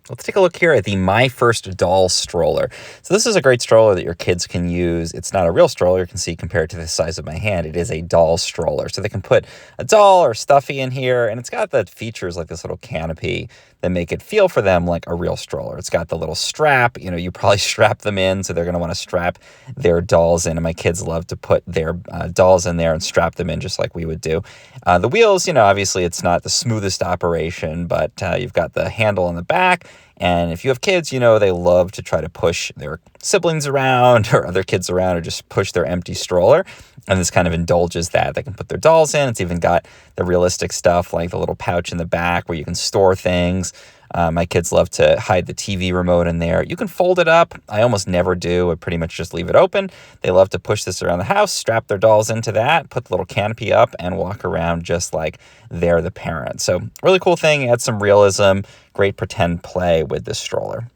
Let's take a look here at the My First Doll stroller. So this is a great stroller that your kids can use. It's not a real stroller. You can see compared to the size of my hand, it is a doll stroller. So they can put a doll or stuffy in here, and it's got the features like this little canopy that make it feel for them like a real stroller. It's got the little strap. You probably strap them in, so they're going to want to strap their dolls in. And my kids love to put their dolls in there and strap them in just like we would do. The wheels, obviously it's not the smoothest operation, but you've got the handle on the back. And if you have kids, they love to try to push their siblings around or other kids around or just push their empty stroller. And this kind of indulges that. They can put their dolls in. It's even got the realistic stuff like the little pouch in the back where you can store things. My kids love to hide the TV remote in there. You can fold it up. I almost never do. I pretty much just leave it open. They love to push this around the house, strap their dolls into that, put the little canopy up, and walk around just like they're the parent. So really cool thing. Add some realism. Great pretend play with this stroller.